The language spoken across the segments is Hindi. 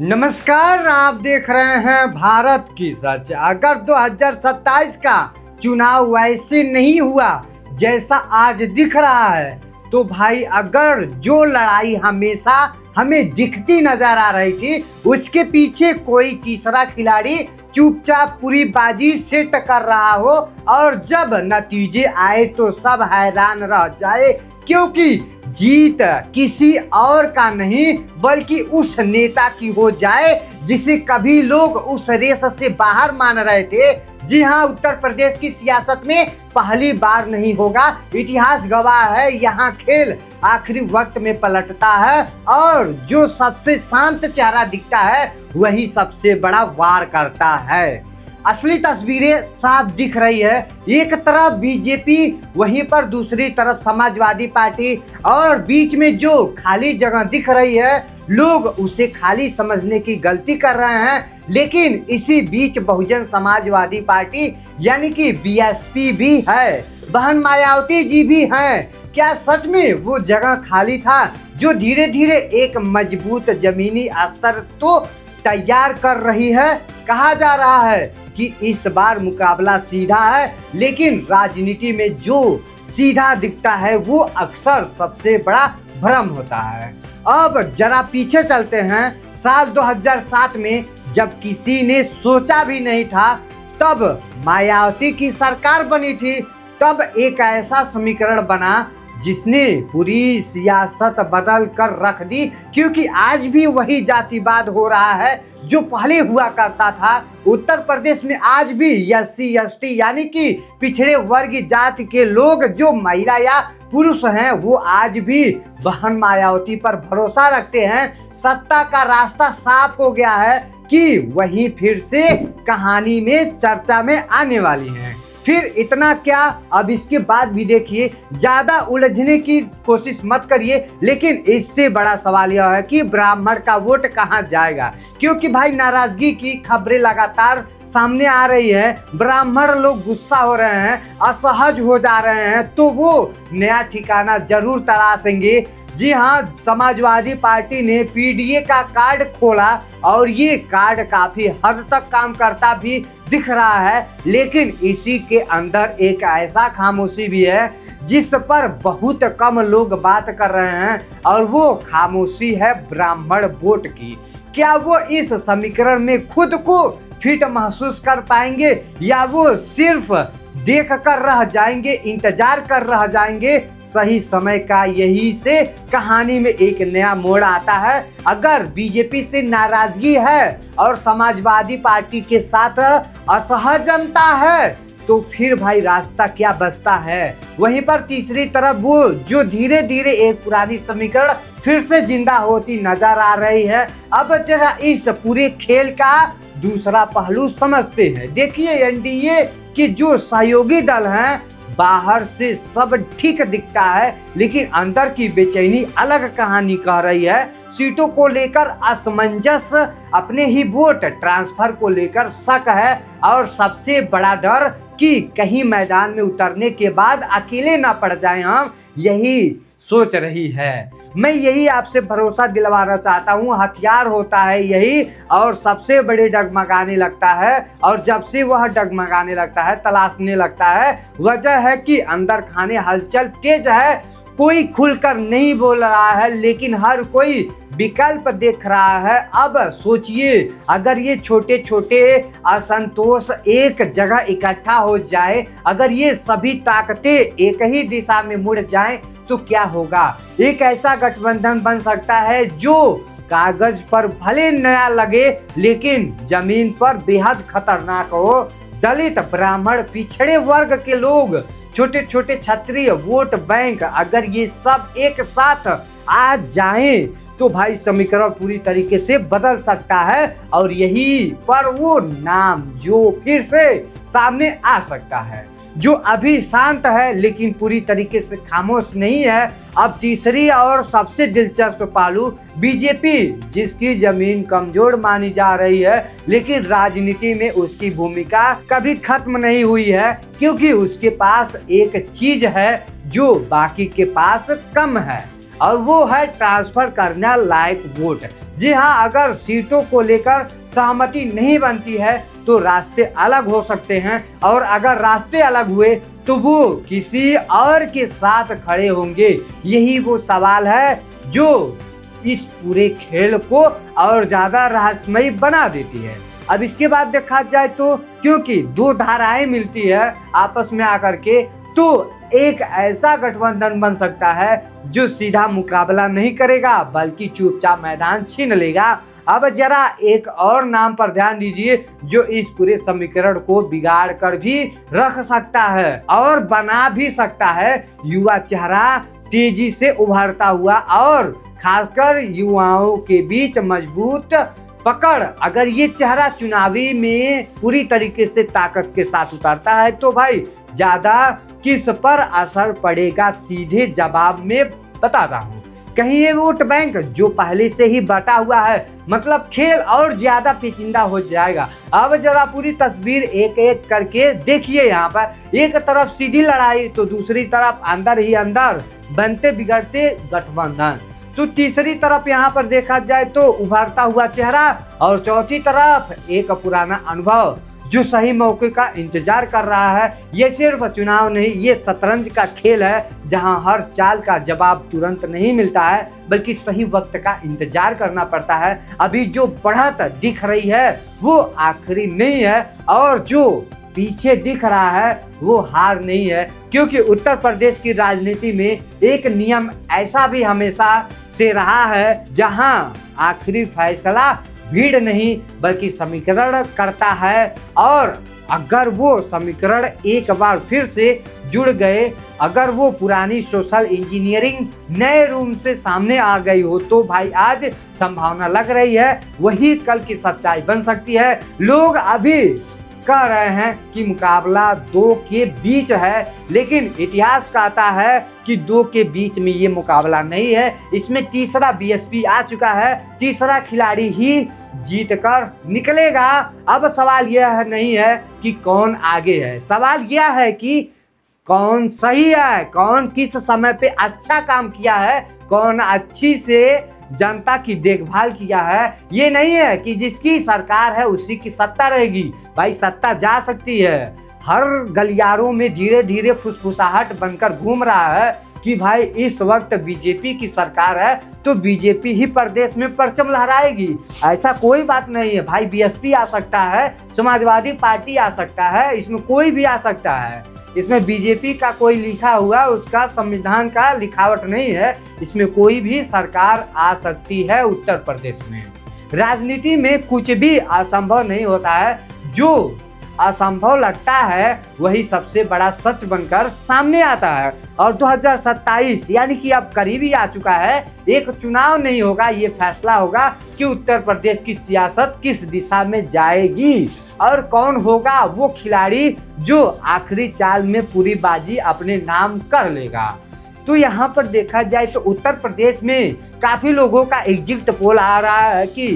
नमस्कार, आप देख रहे हैं भारत की सच। अगर 2027 का चुनाव वैसे नहीं हुआ जैसा आज दिख रहा है तो भाई अगर जो लड़ाई हमेशा हमें दिखती नजर आ रही थी उसके पीछे कोई तीसरा खिलाड़ी चुपचाप पूरी बाजी सेट कर रहा हो और जब नतीजे आए तो सब हैरान रह जाए, क्योंकि जीत किसी और का नहीं बल्कि उस नेता की हो जाए जिसे कभी लोग उस रेस से बाहर मान रहे थे। जी हाँ, उत्तर प्रदेश की सियासत में पहली बार नहीं होगा, इतिहास गवाह है। यहाँ खेल आखिरी वक्त में पलटता है और जो सबसे शांत चेहरा दिखता है वही सबसे बड़ा वार करता है। असली तस्वीरें साफ दिख रही है। एक तरफ बीजेपी, वहीं पर दूसरी तरफ समाजवादी पार्टी और बीच में जो खाली जगह दिख रही है लोग उसे खाली समझने की गलती कर रहे हैं। लेकिन इसी बीच बहुजन समाजवादी पार्टी यानी कि बीएसपी भी है, बहन मायावती जी भी हैं। क्या सच में वो जगह खाली था जो धीरे धीरे एक मजबूत जमीनी स्तर तो तैयार कर रही है? कहा जा रहा है कि इस बार मुकाबला सीधा है, लेकिन राजनीति में जो सीधा दिखता है वो अक्सर सबसे बड़ा भ्रम होता है। अब जरा पीछे चलते हैं। साल 2007 में जब किसी ने सोचा भी नहीं था, तब मायावती की सरकार बनी थी। तब एक ऐसा समीकरण बना जिसने पूरी सियासत बदल कर रख दी, क्योंकि आज भी वही जातिवाद हो रहा है जो पहले हुआ करता था। उत्तर प्रदेश में आज भी एससी एसटी यानी कि पिछड़े वर्ग जाति के लोग, जो महिला या पुरुष हैं, वो आज भी बहन मायावती पर भरोसा रखते हैं। सत्ता का रास्ता साफ हो गया है कि वही फिर से कहानी में चर्चा में आने वाली हैं। फिर इतना क्या, अब इसके बाद भी देखिए, ज्यादा उलझने की कोशिश मत करिए। लेकिन इससे बड़ा सवाल यह है कि ब्राह्मण का वोट कहां जाएगा, क्योंकि भाई नाराजगी की खबरें लगातार सामने आ रही है। ब्राह्मण लोग गुस्सा हो रहे हैं, असहज हो जा रहे हैं, तो वो नया ठिकाना जरूर तलाशेंगे। जी हाँ, समाजवादी पार्टी ने पीडीए का कार्ड खोला और ये कार्ड काफी हद तक काम करता भी दिख रहा है, लेकिन इसी के अंदर एक ऐसा खामोशी भी है जिस पर बहुत कम लोग बात कर रहे हैं, और वो खामोशी है ब्राह्मण वोट की। क्या वो इस समीकरण में खुद को फिट महसूस कर पाएंगे या वो सिर्फ देख कर रह जाएंगे, इंतजार कर रह जाएंगे? सही समय का यही से कहानी में एक नया मोड़ आता है। अगर बीजेपी से नाराजगी है और समाजवादी पार्टी के साथ असहजता है तो फिर भाई रास्ता क्या बचता है? वहीं पर तीसरी तरफ वो जो धीरे धीरे एक पुरानी समीकरण फिर से जिंदा होती नजर आ रही है। अब जरा इस पूरे खेल का दूसरा पहलू समझते हैं। देखिए, एनडीए के जो सहयोगी दल हैं, बाहर से सब ठीक दिखता है, लेकिन अंदर की बेचैनी अलग कहानी कह रही है। सीटों को लेकर असमंजस, अपने ही वोट ट्रांसफर को लेकर शक है, और सबसे बड़ा डर कि कहीं मैदान में उतरने के बाद अकेले ना पड़ जाएं हम, यही सोच रही है। मैं यही आपसे भरोसा दिलवाना चाहता हूँ। हथियार होता है यही, और सबसे बड़े डगमगाने लगता है, और जब से वह डगमगाने लगता है, तलाशने लगता है, वजह है कि अंदर खाने हलचल तेज है। कोई खुलकर नहीं बोल रहा है, लेकिन हर कोई विकल्प देख रहा है। अब सोचिए, अगर ये छोटे छोटे असंतोष एक जगह इकट्ठा हो जाए, अगर ये सभी ताकतें एक ही दिशा में मुड़ जाएं, तो क्या होगा? एक ऐसा गठबंधन बन सकता है जो कागज पर भले नया लगे लेकिन जमीन पर बेहद खतरनाक हो। दलित, ब्राह्मण, पिछड़े वर्ग के लोग, छोटे छोटे क्षत्रिय वोट बैंक, अगर ये सब एक साथ आ जाएं तो भाई समीकरण पूरी तरीके से बदल सकता है, और यही पर वो नाम जो फिर से सामने आ सकता है, जो अभी शांत है लेकिन पूरी तरीके से खामोश नहीं है। अब तीसरी और सबसे दिलचस्प पहलू, बीजेपी, जिसकी जमीन कमजोर मानी जा रही है, लेकिन राजनीति में उसकी भूमिका कभी खत्म नहीं हुई है, क्योंकि उसके पास एक चीज है जो बाकी के पास कम है, और वो है ट्रांसफर करने लायक वोट। जी हाँ, अगर सीटों को लेकर सहमति नहीं बनती है तो रास्ते अलग हो सकते हैं, और अगर रास्ते अलग हुए तो वो किसी और के साथ खड़े होंगे। यही वो सवाल है जो इस पूरे खेल को और ज्यादा रहस्यमयी बना देती है। अब इसके बाद देखा जाए तो क्योंकि दो धाराएं मिलती है आपस में आकर के, तो एक ऐसा गठबंधन बन सकता है जो सीधा मुकाबला नहीं करेगा बल्कि चुपचाप मैदान छीन लेगा। अब जरा एक और नाम पर ध्यान दीजिए जो इस पूरे समीकरण को बिगाड़ कर भी रख सकता है और बना भी सकता है। युवा चेहरा तेजी से उभरता हुआ और खासकर युवाओं के बीच मजबूत पकड़। अगर ये चेहरा चुनावी में पूरी तरीके से ताकत के साथ उतरता है तो भाई ज्यादा किस पर असर पड़ेगा, सीधे जवाब में बताता हूँ। कहीं ये वोट बैंक जो पहले से ही बटा हुआ है, मतलब खेल और ज्यादा पेचीदा हो जाएगा। अब जरा पूरी तस्वीर एक एक करके देखिए। यहाँ पर एक तरफ सीधी लड़ाई तो दूसरी तरफ अंदर ही अंदर बनते बिगड़ते गठबंधन, तो तीसरी तरफ यहाँ पर देखा जाए तो उभरता हुआ चेहरा, और चौथी तरफ एक पुराना अनुभव जो सही मौके का इंतजार कर रहा है। ये सिर्फ चुनाव नहीं, ये शतरंज का खेल है जहां हर चाल का जवाब तुरंत नहीं मिलता है बल्कि सही वक्त का इंतजार करना पड़ता है। अभी जो बढ़त दिख रही है वो आखिरी नहीं है, और जो पीछे दिख रहा है वो हार नहीं है, क्योंकि उत्तर प्रदेश की राजनीति में एक नियम ऐसा भी हमेशा से रहा है जहां आखिरी फैसला भीड़ नहीं बल्कि समीकरण करता है। और अगर वो समीकरण एक बार फिर से जुड़ गए, अगर वो पुरानी सोशल इंजीनियरिंग नए रूप से सामने आ गई हो तो भाई आज संभावना लग रही है वही कल की सच्चाई बन सकती है। लोग अभी कह रहे हैं कि मुकाबला दो के बीच है, लेकिन इतिहास कहता है कि दो के बीच में ये मुकाबला नहीं है, इसमें तीसरा बीएसपी आ चुका है, तीसरा खिलाड़ी ही जीत कर निकलेगा। अब सवाल यह नहीं है कि कौन आगे है, सवाल यह है कि कौन सही है, कौन किस समय पे अच्छा काम किया है, कौन अच्छी से जनता की देखभाल किया है। ये नहीं है कि जिसकी सरकार है उसी की सत्ता रहेगी, भाई सत्ता जा सकती है। हर गलियारों में धीरे धीरे फुसफुसाहट बनकर घूम रहा है कि भाई इस वक्त बीजेपी की सरकार है तो बीजेपी ही प्रदेश में परचम लहराएगी। ऐसा कोई बात नहीं है भाई, बीएसपी आ सकता है, समाजवादी पार्टी आ सकता है, इसमें कोई भी आ सकता है। इसमें बीजेपी का कोई लिखा हुआ उसका संविधान का लिखावट नहीं है, इसमें कोई भी सरकार आ सकती है उत्तर प्रदेश में। राजनीति में कुछ भी असंभव नहीं होता है, जो असंभव लगता है वही सबसे बड़ा सच बनकर सामने आता है। और 2027 यानी कि अब करीबी आ चुका है, एक चुनाव नहीं होगा, ये फैसला होगा कि उत्तर प्रदेश की सियासत किस दिशा में जाएगी और कौन होगा वो खिलाड़ी जो आखिरी चाल में पूरी बाजी अपने नाम कर लेगा। तो यहाँ पर देखा जाए तो उत्तर प्रदेश में काफी लोगों का एग्जिट पोल आ रहा है कि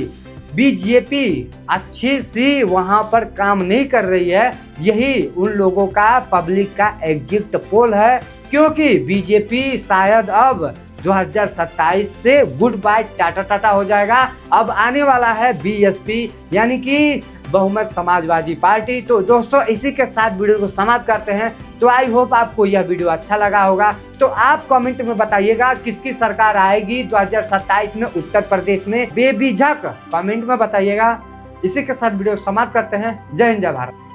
बीजेपी अच्छी सी वहां पर काम नहीं कर रही है। यही उन लोगों का पब्लिक का एग्जिट पोल है, क्योंकि बीजेपी शायद अब 2027 से गुड बाय टाटा टाटा हो जाएगा। अब आने वाला है बीएसपी यानी कि बहुमत समाजवादी पार्टी। तो दोस्तों इसी के साथ वीडियो को समाप्त करते हैं। तो आई होप आपको यह वीडियो अच्छा लगा होगा। तो आप कमेंट में बताइएगा किसकी सरकार आएगी 2027 में उत्तर प्रदेश में, बेझिझक कमेंट में बताइएगा। इसी के साथ वीडियो समाप्त करते हैं। जय हिंद जय भारत।